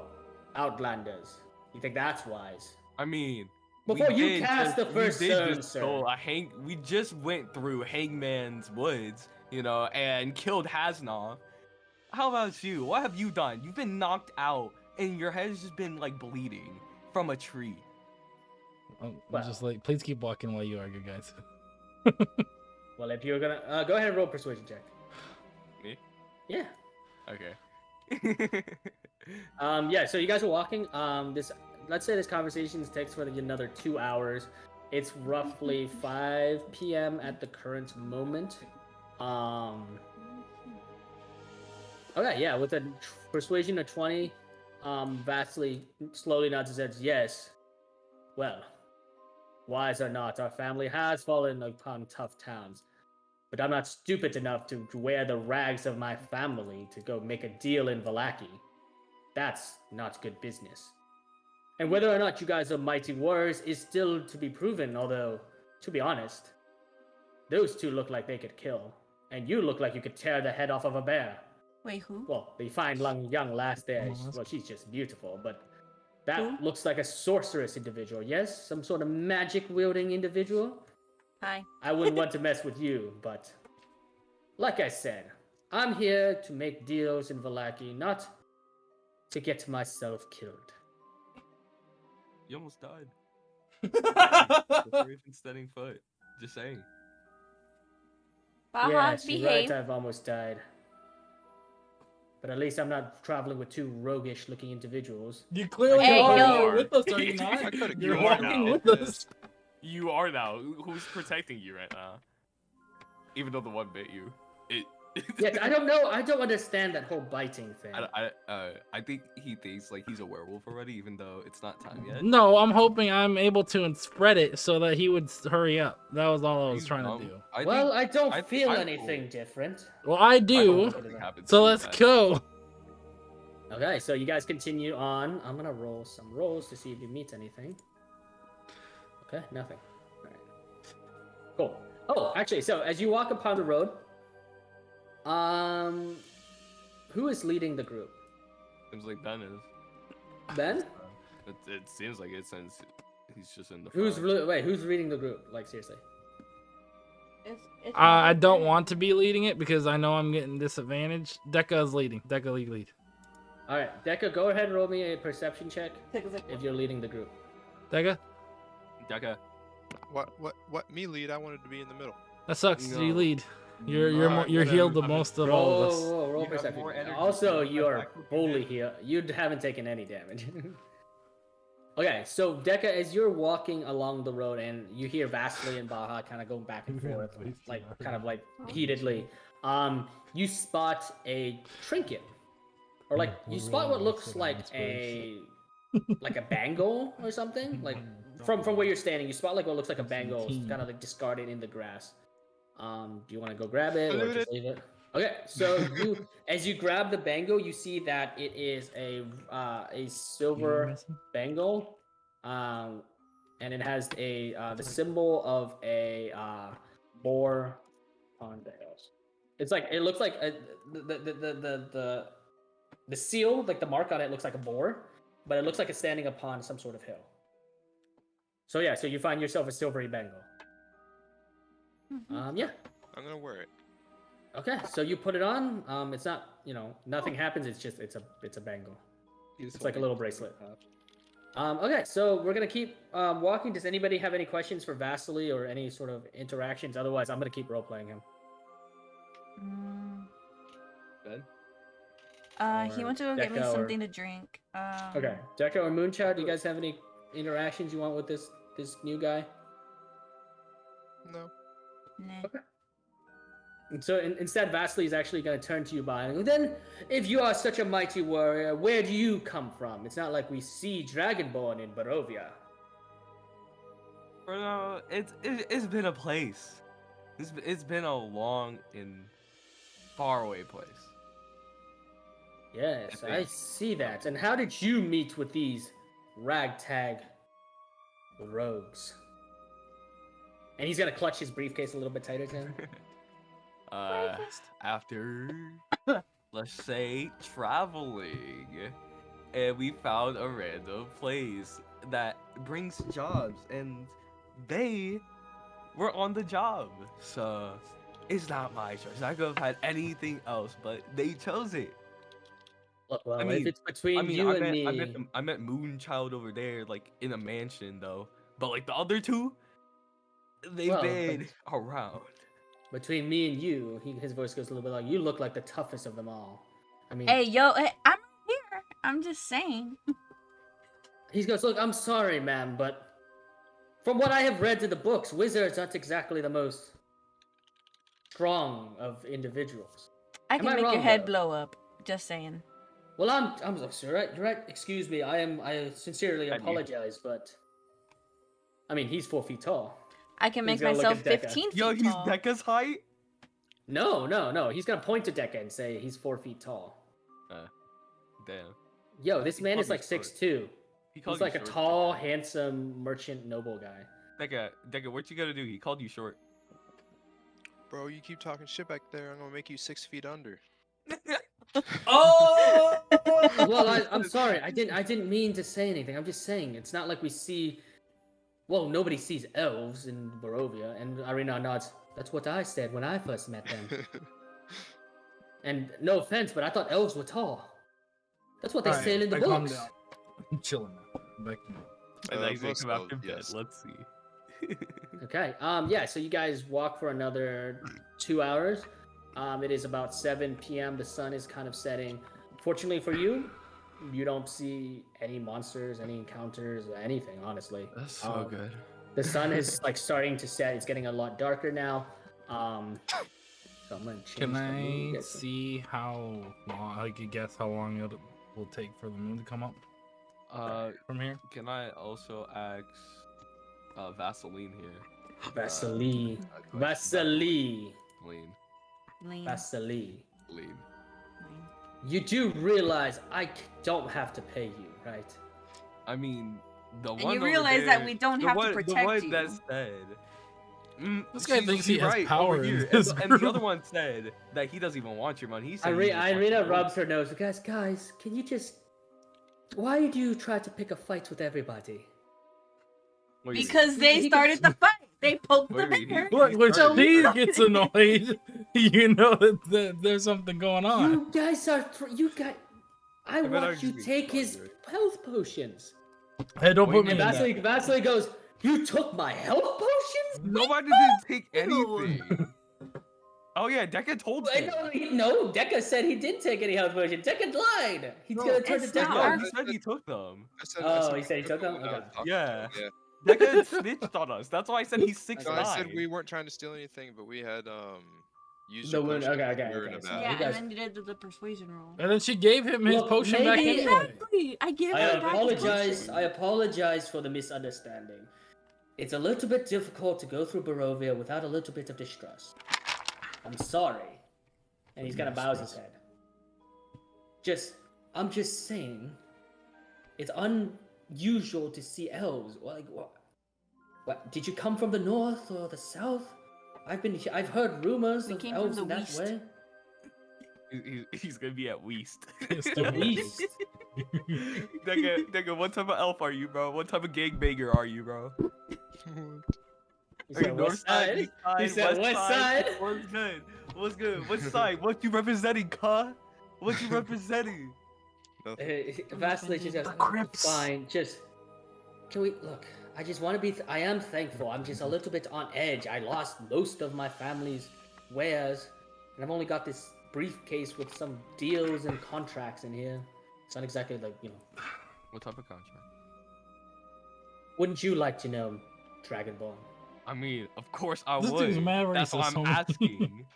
outlanders. You think that's wise? I mean, Before we you did cast the we first did stone, just sir. go we just went through Hangman's Woods, and killed Hasnov. How about you? What have you done? You've been knocked out, and your head's just been like bleeding from a tree. I'm Well. just like, please keep walking while you argue, guys. Well, if you're gonna go ahead and roll a persuasion check. Me? Yeah. Okay. Yeah. So you guys are walking. Let's say this conversation takes for another 2 hours. It's roughly 5 p.m. at the current moment. Okay, yeah, with a persuasion of 20, Vasily slowly nods and says, yes. Well, wise or not, our family has fallen upon tough times. But I'm not stupid enough to wear the rags of my family to go make a deal in Vallaki. That's not good business. And whether or not you guys are mighty warriors is still to be proven, although, to be honest, those two look like they could kill. And you look like you could tear the head off of a bear. Wait, who? Well, the fine young lass there, well, she's just beautiful, but that looks like a sorceress individual, yes? Some sort of magic-wielding individual? Hi. I wouldn't want to mess with you, but like I said, I'm here to make deals in Vallaki, not to get myself killed. You almost died. Before even setting foot. Just saying. Baha, Yes, you're behave. right, I've almost died. But at least I'm not traveling with two roguish-looking individuals. You clearly Hey, are. yo. You're with us, are you I not? could've You're killed walking you. with us. You are now. Who's protecting you right now? Even though the one bit you. Yes, I don't know. I don't understand that whole biting thing. I think he thinks like he's a werewolf already, even though it's not time yet. No, I'm hoping I'm able to spread it so that he would hurry up. That was all I was trying to do. I don't feel I anything will- different. Well, I do. Something happens So to you let's then. go. Okay, so you guys continue on. I'm gonna roll some rolls to see if you meet anything. Okay, nothing. All right. Cool. Oh, actually, so as you walk upon the road, who is leading the group? Seems like Ben is. Ben? It seems like it since he's just in the. Who's front. who's reading the group? Like seriously. It's I don't want to be leading it because I know I'm getting disadvantaged. Deca is leading. Deca lead. All right, Deca, go ahead and roll me a perception check if you're leading the group. Deca? Deca. What? Me lead? I wanted to be in the middle. That sucks. No. You lead. You're Alright, you're healed the whatever. most of all of us. Roll You have perception. more energy Also, than you are Rebecca fully did. healed. You haven't taken any damage. Okay, so Deca, as you're walking along the road and you hear Vasily and Baha kind of going back and forth, like kind of like heatedly, you spot a trinket, or like you spot what looks like a bangle or something. Like from where you're standing, you spot like what looks like a bangle, kind of like discarded in the grass. Do you want to go grab it or just leave it? Okay, so as you grab the bangle, you see that it is a silver bangle, and it has the symbol of a boar on the hills. It's like it looks like the seal, like the mark on it, looks like a boar, but it looks like it's standing upon some sort of hill. So yeah, so you find yourself a silvery bangle. Yeah. I'm gonna wear it. Okay, so you put it on. It's not, nothing happens. It's just it's a bangle. It's like a little bracelet. Okay, so we're gonna keep walking. Does anybody have any questions for Vasily or any sort of interactions? Otherwise, I'm gonna keep role playing him. Ben. He went to go get me Deca or- something to drink. Okay, Deca or Moonchild, do you guys have any interactions you want with this new guy? No. Nah. And so instead, Vasily is actually going to turn to you by and go, then, if you are such a mighty warrior, where do you come from? It's not like we see Dragonborn in Barovia. Bro, it's been a place. It's been a long and faraway place. Yes, I see that. And how did you meet with these ragtag rogues? And he's going to clutch his briefcase a little bit tighter to him. After, let's say, traveling, and we found a random place that brings jobs, and they were on the job. So, it's not my choice. I could have had anything else, but they chose it. Look, well, I if mean, it's between you and me, I met Moonchild over there, like in a mansion though. But like the other two, they've well, been around. between me and you, his voice goes a little bit like, you look like the toughest of them all. I mean, Hey, yo, hey, I'm here. I'm just saying. he goes, look, I'm sorry, ma'am, but from what I have read in the books, wizards aren't exactly the most strong of individuals. I Am can I make your wrong, head though? blow up. Just saying. Well, you're right. You're right. Excuse me. I sincerely And you- apologize, but I mean, he's 4 feet tall. I can He's make gonna look myself at Decca. 15 feet Yo, he's tall. Dekka's height. No. He's gonna point to Decca and say he's 4 feet tall. Damn. Yo, this He man called is you like short. 6'2". He called He's you like a short, tall, Dekka. handsome merchant noble guy. Dekka, what you gonna do? He called you short. Bro, you keep talking shit back there. I'm gonna make you 6 feet under. Oh! Well, I'm sorry. I didn't mean to say anything. I'm just saying it's not like we see. Well, nobody sees elves in Barovia, and Arena nods. That's what I said when I first met them. And no offense, but I thought elves were tall. That's what they Alright, say in the I calm books. down. I'm chilling now. Back to me. And then he's gonna most come out elves, to bed. yes. Let's see. Okay. Yeah. So you guys walk for another 2 hours. It is about 7 p.m. The sun is kind of setting. Fortunately for you, you don't see any monsters, any encounters, or anything. Honestly, That's so good. the sun is like starting to set. It's getting a lot darker now. So I'm gonna change Can the mood. I see how long? I could guess how long it will take for the moon to come up from here. Can I also ask Vaseline here? Vaseline. Lean. Lean. Vaseline. Lean. You do realize I don't have to pay you, right? I mean, the And one you over realize that there- we don't the have to one- protect the one you. that said. This guy thinks he has over power in here. this And the group. other one said that he doesn't even want your money. He said he just wants Irina your gold. rubs her nose. Guys, can you just... Why do you try to pick a fight with everybody? What do you mean? Because they started the fight. They poked What the do you mean? bear. Look, when started she it. gets annoyed, you know that there's something going on. You guys are... I bet I watched you just take be his stronger. health potions. Hey, don't What put do me you in mean? that. Vasily goes, you took my health potions? Nobody didn't take Ew. anything. Oh yeah, Dekka told him. No, Decca said he didn't take any health potions. Decca lied. He's No, gonna turn to it's Decca. not No, our- he said he took them. Oh, he said he took them? when I was Okay. talking to Yeah. him, yeah. Dekka snitched on us. That's why I said he's 6'9". No, I said we weren't trying to steal anything, but we had used The your wound- potion okay, when we were in okay, a so battle. Yeah, you guys- and then you did the persuasion roll. And then she gave him his Well, potion back maybe- anyway. Exactly. I gave I her back his apologize. potion. I apologize for the misunderstanding. It's a little bit difficult to go through Barovia without a little bit of distrust. I'm sorry. And he's gonna bows his head. I'm just saying, it's unusual to see elves. Like, what? Did you come from the north or the south? I've heard rumors We of came elves from in the that west. way. He's gonna be at Weast. The east. Dekka, what type of elf are you, bro? What type of gangbanger are you, bro? He Are you said, north west side, side? east side, He said, west side? What's good? What's good? What side? What you representing, cuh? What you representing? Vasily just goes, Crips. fine, can we, look, I just want to be, I am thankful, I'm just a little bit on edge. I lost most of my family's wares, and I've only got this briefcase with some deals and contracts in here. It's not exactly like, What type of contract? wouldn't you like to know, Dragonborn? I mean, of course I This would. dude's mad That's why racist, I'm homie. asking.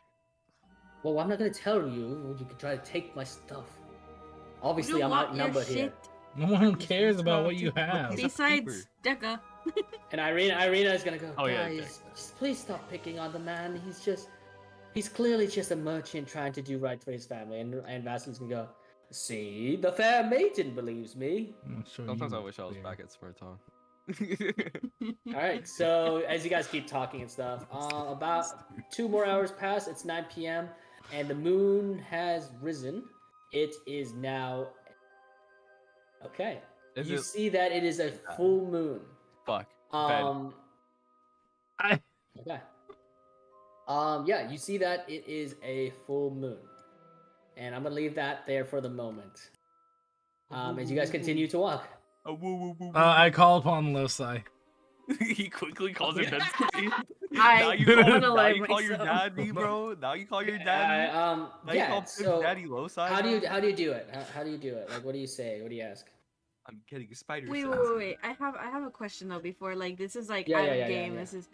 Well, I'm not gonna tell you, you can try to take my stuff. You Obviously, I'm want your outnumbered here. shit. No one cares about what you have. Piece of Besides Decca. And Irina is gonna go, Oh, yeah, guys, just please stop picking on the man. He's clearly just a merchant trying to do right for his family. And Vasily's gonna go, see, the fair maiden believes me. I'm sure Sometimes you I wish I was there. back at Smurtown. All right, so as you guys keep talking and stuff, about 2 more hours pass. It's 9 p.m. and the moon has risen. It is now. Okay. Is you it- see that it is a full moon. Fuck. Um. I- Okay. Yeah, you see that it is a full moon, and I'm gonna leave that there for the moment. As you guys continue to walk. I call upon Loci. He quickly calls her Ben's name. I Now you call, wanna now lie you call your myself. dad me, bro. Now you call your dad me. Now you Yeah. call Ben's So daddy Loci. how do you do it? How do you do it? Like, what do you say? What do you ask? I'm getting a spider Wait, sense. wait. I have a question though. Before like this is like Yeah, out yeah, of yeah, game. yeah. This is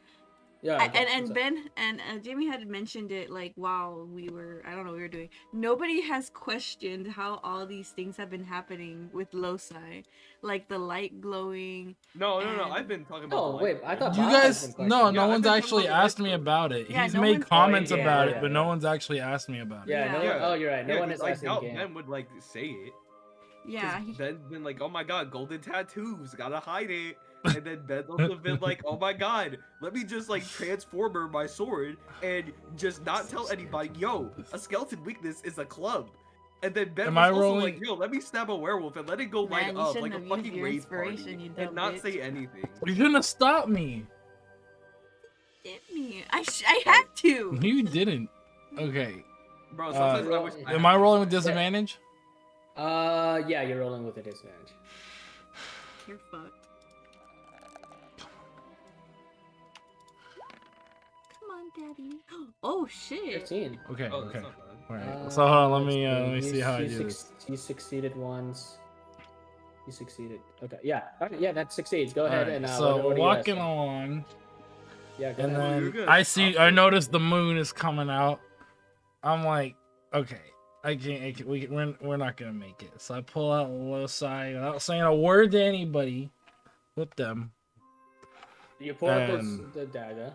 Yeah. Okay. and Ben and Jamie had mentioned it like while we were we were doing. Nobody has questioned how all these things have been happening with Loci, like the light glowing. No. I've been talking about. Oh the wait, light I thought You Bob has guys, been no questioning. Yeah, I've one's been talking actually about the asked me light about it. Yeah, He's no made one's- comments Oh, yeah, about yeah, it, but yeah. no one's actually asked me about it. Yeah. No. Yeah. Oh, you're right. No one has I asked in doubt game. Ben would like say it. Yeah. Ben's been like, oh my god, golden tattoos, gotta hide it. And then Ben's also been like, oh my god, let me just like transformer my sword and just not tell anybody, yo, a skeleton weakness is a club. And then Ben Am was I also rolling- like, yo, let me stab a werewolf and let it go light Man, you up shouldn't like a have used fucking your rave inspiration, party you dumb and not bitch. say anything. You're gonna stop me. Hit me. I had to. You didn't. Okay. Bro, sometimes I roll- wish Am had I to. rolling with disadvantage? Yeah, you're rolling with a disadvantage. You're fucked. Come on, daddy. Oh shit. 15. Okay. Oh, that's Okay. not bad. All right. So hold on. Let let's me see how I you do this. You succeeded once. You succeeded. Okay. Yeah. All right, yeah, that succeeds. Go All ahead right. and So what we're are you walking asking? along, Yeah. Go and ahead. you're then gonna I notice the moon is coming out. I'm like, okay, I can't. We're not gonna make it. So I pull out Loci without saying a word to anybody. With them. You pull out and- the dagger.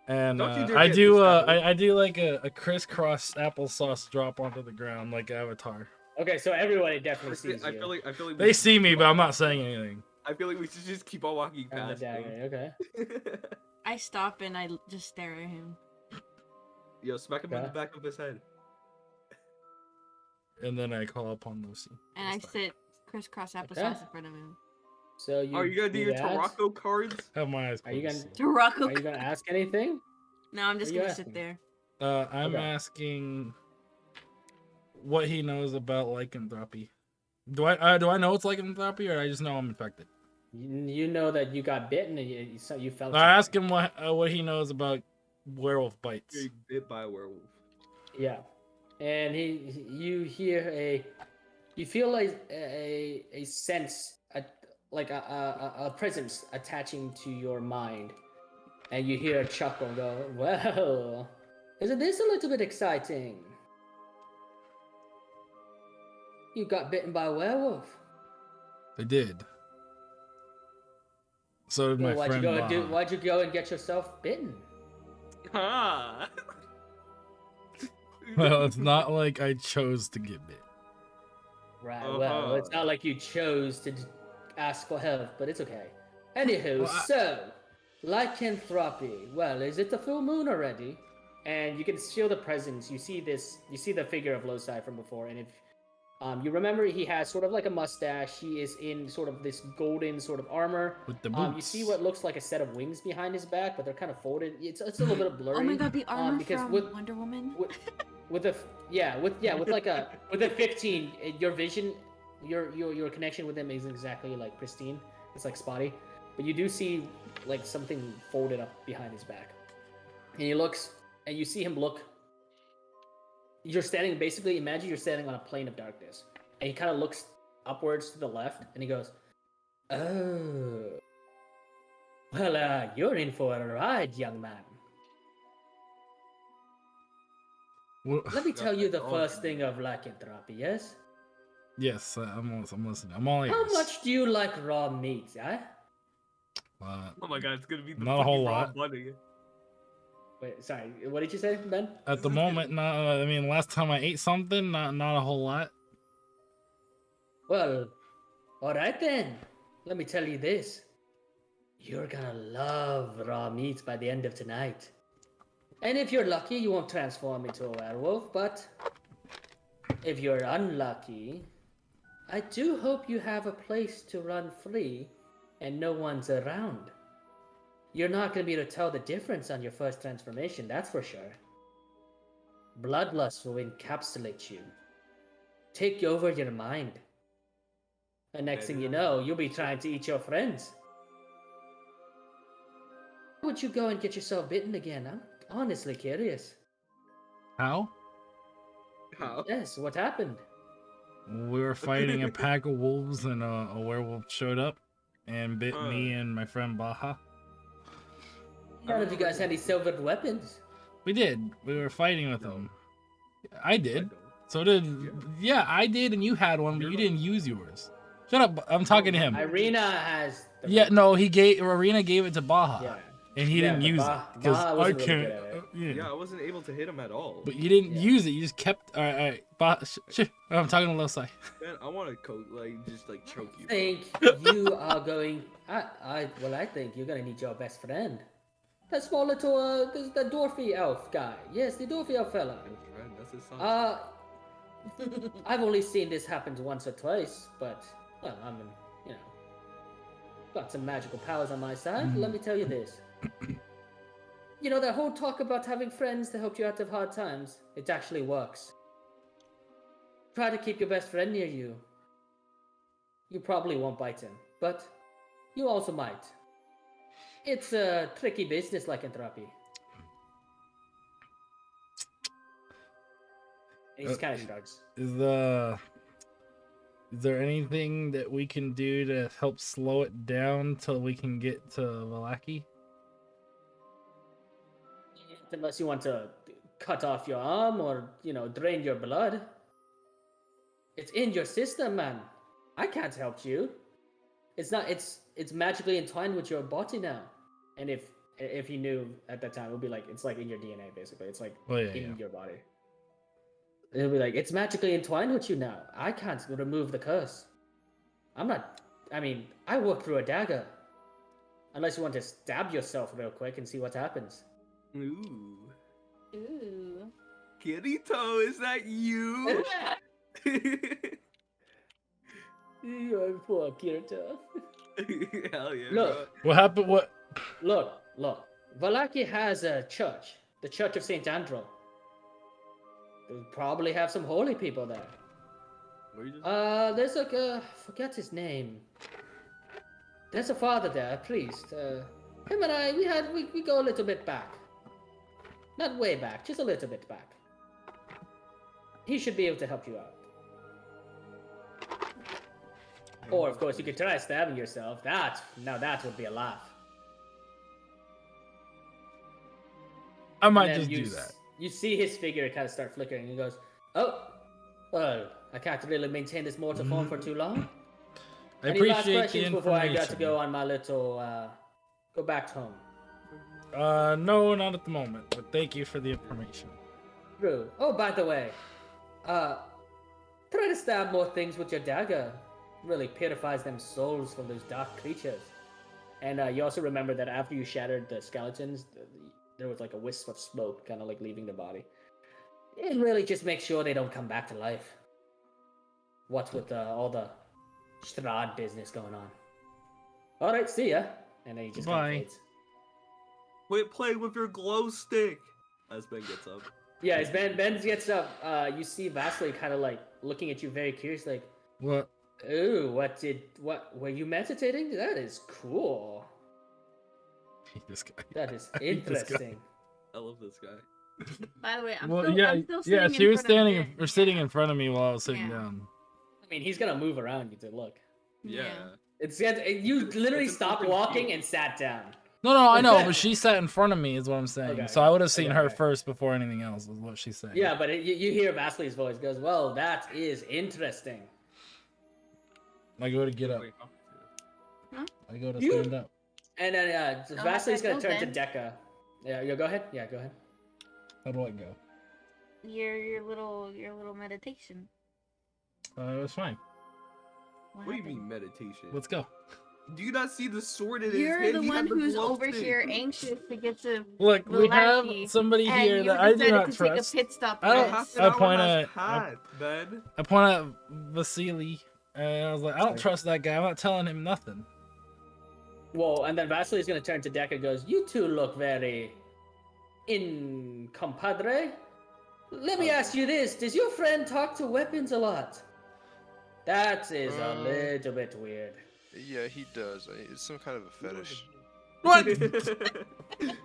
And Don't you dare I get do this I do like a crisscross applesauce drop onto the ground like Avatar. Okay, so everybody definitely sees I you. feel like we They should see just me, keep but on I'm not walking. saying anything. I feel like we should just keep on walking And the past dagger. him. Okay. I stop and I just stare at him. Yo, smack him in the Okay. back of his head. And then I call upon Lucy. And I sit crisscross applesauce in front of him. So you. Are you gonna do your that? Tarocco cards? Have my eyes Are you closed. Tarocco. Are you gonna ask anything? No, I'm just What are you gonna sit asking? there. I'm Okay. asking what he knows about lycanthropy. Do I know it's lycanthropy, or I just know I'm infected? You know that you got bitten and you felt. I ask him what he knows about werewolf bites. Getting bit by a werewolf. Yeah, and you feel like a sense, like a presence attaching to your mind, and you hear a chuckle go, well, isn't this a little bit exciting? You got bitten by a werewolf. I did. So did my Well, friend Bob. why'd you go and get yourself bitten? Ah. Well, it's not like I chose to get bit. Right, well, it's not like you chose to ask for help, but it's okay. Anywho, Well, so, lycanthropy. Well, is it the full moon already? And you can feel the presence. You see the figure of Loci from before, and if you remember, he has sort of like a mustache. He is in sort of this golden sort of armor. With the You boots. see what looks like a set of wings behind his back, but they're kind of folded. It's a little bit blurry. Oh my god, the armor because from with- Wonder Woman. with a 15, your vision, your connection with him is exactly like pristine. It's like spotty, but you do see like something folded up behind his back, and he looks, and you see him look. You're standing, basically imagine you're standing on a plane of darkness, and he kind of looks upwards to the left, and he goes, "Oh, well, you're in for a ride, young man. Well, Let me tell you the first thing of lycanthropy, yes? yes, I'm listening. I'm all ears. How much do you like raw meat, eh? Oh my god, it's gonna be the Not a whole fucking raw lot. bunny. Wait, sorry, what did you say, Ben? At the moment, not. I mean, last time I ate something, not a whole lot. Well, alright then. Let me tell you this. You're gonna love raw meat by the end of tonight. And if you're lucky, you won't transform into a werewolf, but if you're unlucky, I do hope you have a place to run free and no one's around. You're not going to be able to tell the difference on your first transformation, that's for sure. Bloodlust will encapsulate you, take over your mind, And next thing you Maybe. know, you'll be trying to eat your friends. Why would you go and get yourself bitten again? I'm honestly curious. How? How? Yes, what happened? We were fighting a pack of wolves and a werewolf showed up and bit me and my friend Baja. None of you guys had any silvered weapons. We did. We were fighting with No. them. I I did. don't. So did yeah, I did, and you had one, but You're you the- didn't use yours. Shut up! I'm talking to him. Irina has. The Yeah, no, Arena gave it to Baja, Yeah. and he didn't but use it because Baja I wasn't really can't. good at it. Yeah, I wasn't able to hit him at all. But you didn't Yeah. use it. You just kept. All right. I'm talking to Losai. Man, I want to just choke you. I think you are going. I think you're gonna need your best friend. That small little, the dwarfy elf guy. Yes, the dwarfy elf fella. Friend, that's his son. I've only seen this happen once or twice, but well, I'm, got some magical powers on my side. Let me tell you this. You know that whole talk about having friends to help you out of hard times. It actually works. Try to keep your best friend near you. You probably won't bite him, but you also might. It's a tricky business, lycanthropy. And he just kind of shrugs. Is there anything that we can do to help slow it down till we can get to Valaki? Unless you want to cut off your arm or, drain your blood. It's in your system, man. I can't help you. It's not. It's magically entwined with your body now. And if you knew at that time, it would be like it's like in your DNA basically. It's like in your body. It'll be like it's magically entwined with you now. I can't remove the curse. I'm not. I mean, I work through a dagger. Unless you want to stab yourself real quick and see what happens. Ooh. Ooh. Kirito, is that you? You're poor Kirito. Hell yeah. Look. What happened? What? Look. Valaki has a church, the Church of Saint Andro. They probably have some holy people there. Where you just... There's forget his name. There's a father there, a priest. Him and I, we go a little bit back. Not way back, just a little bit back. He should be able to help you out. Or, of course, you could try stabbing yourself. That would be a laugh. I might And then just do that. You see his figure kind of start flickering. He goes, "Oh, well, I can't really maintain this mortal form for too long." I Any last appreciate the questions before I got to information. go on my little, go back home? No, not at the moment. But thank you for the information. True. Oh, by the way, try to stab more things with your dagger. Really purifies them souls from those dark creatures. And you also remember that after you shattered the skeletons, there was like a wisp of smoke kind of like leaving the body. It really just makes sure they don't come back to life. What's with all the strahd business going on? All right, see ya. And then he just kind of Bye. fades. Quit playing with your glow stick. As Ben gets up. Yeah, as Ben gets up, you see Vasily kind of like looking at you very curious, like, What? "Ooh, what were you meditating? That is cool. This guy. That is hate this guy. interesting." I love this guy. By the way, I'm Well, still yeah, sitting yeah. in She was front of standing it. or sitting in front of me while I was sitting Yeah. down. I mean, he's gonna move around you to look. Yeah. You literally It's an stopped open walking field. and sat down. No, I know, but she sat in front of me, is what I'm saying. Okay, So I would have seen okay, her okay. first before anything else, is what she's saying. Yeah, but you hear Vasily's voice goes, "Well, that is interesting." I go to get up. Wait, I go to You- stand up. And then Oh, Vasily's gonna okay, turn to then. Dekka. Yeah, you go ahead. Yeah, go ahead. How do I go? Your little meditation. It was fine. What do you mean meditation? Let's go. Do you not see the sword in his You're hand? the He had one who's glow over stick. here anxious to get to Look, we have Valaki, somebody and here you that I do decided not to trust. take a pit stop. I don't- for Half this. an I hour point has at- passed, Ben. I point at Vasily, and I was like, I don't trust that guy. I'm not telling him nothing. Well, and then Vasily's gonna turn to Dekka and goes, "You two look very incompadre. Let me ask you this: does your friend talk to weapons a lot?" That is a little bit weird. Yeah, he does. It's some kind of a fetish. What?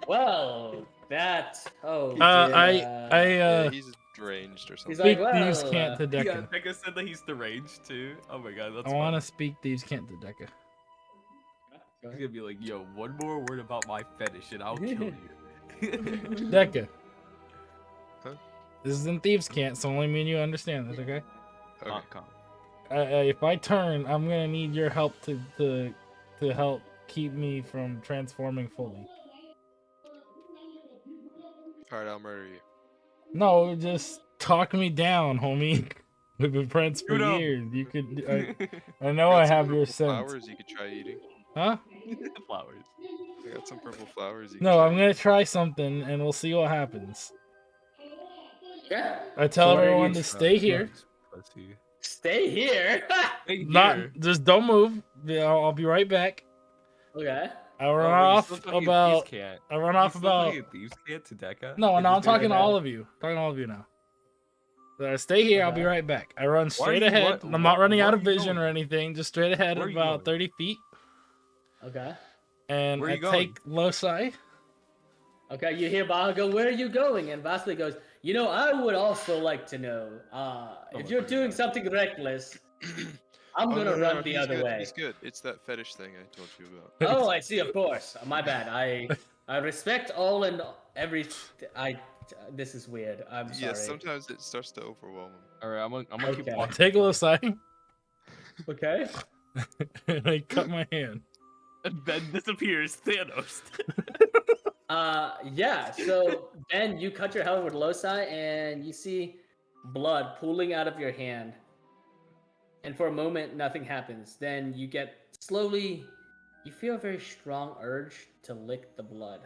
Well, that. Oh, Yeah, he's deranged or something. he's like, Speak thieves well, can't to Yeah, Deca. Deca said that he's deranged too. Oh my god, that's I want to funny. speak thieves can't to Deca. He's gonna be like, yo, one more word about my fetish and I'll kill you. Deca. Huh? This is in thieves can't, so only me and you understand this, okay? Okay. Calm. If I turn, I'm gonna need your help to help keep me from transforming fully. Alright, I'll murder you. No, just talk me down, homie. We've been friends for Shoot 'em. years. You could. I know Got I some have your purple sense. flowers you could try eating. Huh? Flowers. I got some purple flowers you can No, try I'm gonna eating. try something, and we'll see what happens. yeah. I tell So what are everyone you- to stay here. Pussy. Stay here. Hey, Not here. just don't move. I'll be right back. Okay. I Oh, run wait, you off still talking about. Thieves Can't. I run You off still about. talking Thieves Can't to Deca? No, Is no, this I'm talking to Deca? all of you. Talking to all of you now. Stay here. I'll be Okay. right back. I run Why are straight you ahead. run- I'm not running where out are of you vision or going? anything. Just straight ahead Where are you about going? 30 feet. Okay. And Where are I you going? take Loci. Okay, you hear Baha go, where are you going? And Vasily goes, you know, I would also like to know, if you're doing something reckless, I'm Oh, gonna no, run the he's other good. way. He's good. It's that fetish thing I told you about. Oh, I see, of course. My bad. I respect all and every, this is weird. I'm sorry. Yeah, sometimes it starts to overwhelm him. Alright, I'm gonna keep Okay. walking. Take Loci. Okay. And I cut my hand. And Ben disappears. Thanos. Yeah, so Ben, you cut your helmet with loci and you see blood pooling out of your hand. And for a moment, nothing happens. Then you get slowly, you feel a very strong urge to lick the blood.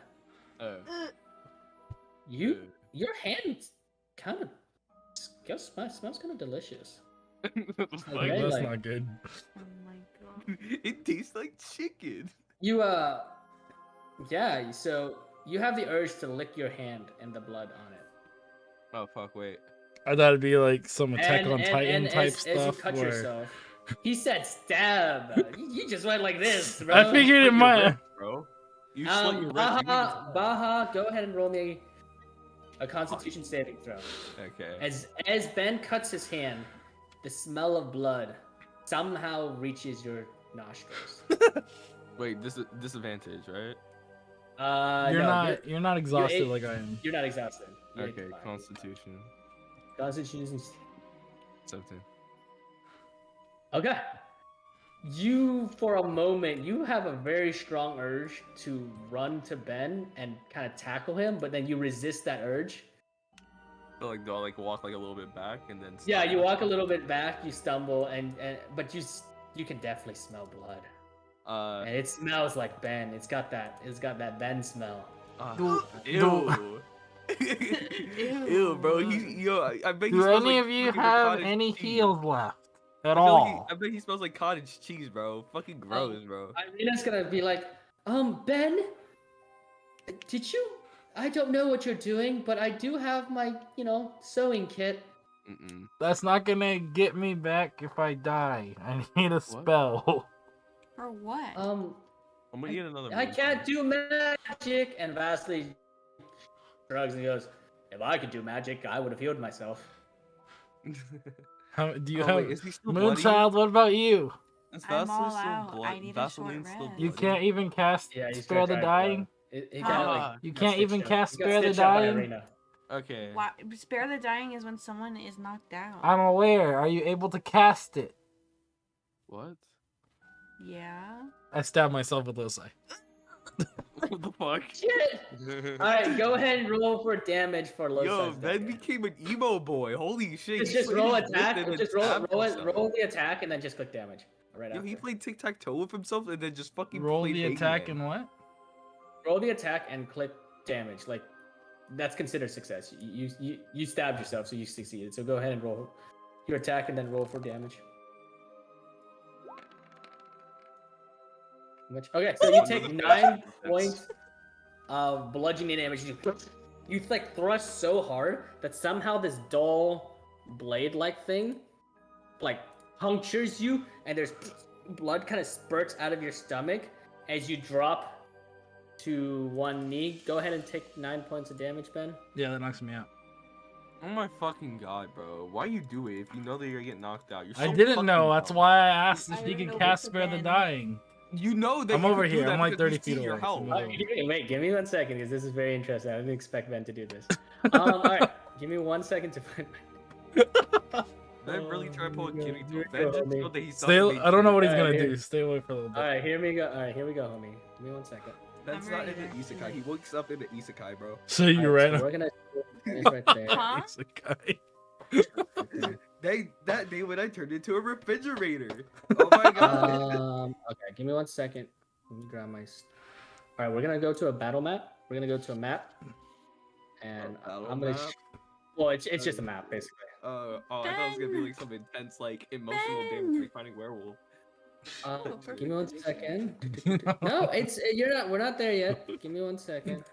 Your hand kind of smells kind of delicious. Okay, That's like- not good. Oh my god. It tastes like chicken. You yeah. So you have the urge to lick your hand and the blood on it. Oh fuck! Wait. I thought it'd be like some Attack on Titan type as you stuff. cut Where... yourself, he said stab. You just went like this, bro. I figured it Slit your might. wrist, bro. You slit your wrist. You need to- Baha, go ahead and roll me a Constitution saving throw. Okay. As Ben cuts his hand, the smell of blood somehow reaches your nostrils. Wait, disadvantage, right? You're not exhausted eight- like I am. You're not exhausted. You're Okay, fine. Constitution. Constitution. 17. Okay. You, for a moment, you have a very strong urge to run to Ben and kind of tackle him, but then you resist that urge. So like, do I like walk like a little bit back and then? Yeah, stop you walk a myself? little bit back, you stumble, but you can definitely smell blood, and it smells like Ben. It's got that Ben smell. Ew. Ew, bro. I bet he Do smells any like of you fucking have cottage any cheese. heals left at I feel like all? I bet he smells like cottage cheese, bro. Fucking gross, bro. Irina's gonna be like, Ben, did you? I don't know what you're doing, but I do have my, sewing kit. Mm-mm. That's not gonna get me back if I die. I need a spell. For what? I'm gonna eat another. I moon can't shot. do magic. And Vasily shrugs and he goes, if I could do magic, I would have healed myself. Do you Oh, have wait, is he still bloody? Moonchild? What about you? Is I'm Vaseline all still out. blood? I need a short Vaseline's still rest. You bloody? can't even cast Yeah, you Spare the Dying. He Huh? got, Ah, You got can't even stitched up. cast He got Spare the stitched up by Dying? Irina. Okay. Why, spare the dying is when someone is knocked down. I'm aware. Are you able to cast it? What? Yeah. I stabbed myself with Loci. What the fuck? Shit! Alright, go ahead and roll for damage for low Yo, size Ben dagger. became an emo boy. Holy shit. he Just slit roll his wrist attack. and then Just stabbed himself. roll the attack and then just click damage. Right Yo, after. he played tic-tac-toe with himself and then just fucking Roll played the attack Hangman. and what? Roll the attack and click damage. Like that's considered success. You stabbed yourself, so you succeeded. So go ahead and roll your attack and then roll for damage. Okay, so you take 9 points of bludgeoning damage. You like thrust so hard that somehow this dull blade-like thing, like punctures you, and there's blood kind of spurts out of your stomach as you drop to one knee. Go ahead and take 9 points of damage, Ben. Yeah, that knocks me out. Oh my fucking god, bro. Why you do it if you know that you're getting knocked out? You're so I didn't fucking know. That's dumb. why I asked I if he didn't could know cast what's Spare the Ben. Dying. You know that I'm you over could do here. that I'm like because 30 we see feet your away. health. Wait, give me 1 second because this is very interesting. I didn't expect Ben to do this. All right, give me 1 second to find my. Ben really tried to pull a Here kitty we toe. Ben go, just homie. showed that he's Stay. not I don't know what he's Alright, gonna here. do. Stay away for a little bit. All right, here we go. All right, here we go, homie. Give me 1 second. That's I'm not ready in the to isekai. actually- He wakes up in the isekai, bro. So you Alright, ran. so we're gonna finish right there. Huh? He's a guy. That day when I turned into a refrigerator. Oh my god. Okay, give me 1 second. Let me grab my. All right, we're gonna go to a battle map. We're gonna go to a map, and battle I'm gonna. map? Well, it's just a map basically. I thought it was gonna be like some intense, like emotional damage, Ben. like finding werewolf. Give me 1 second. No, it's you're not. We're not there yet. Give me 1 second.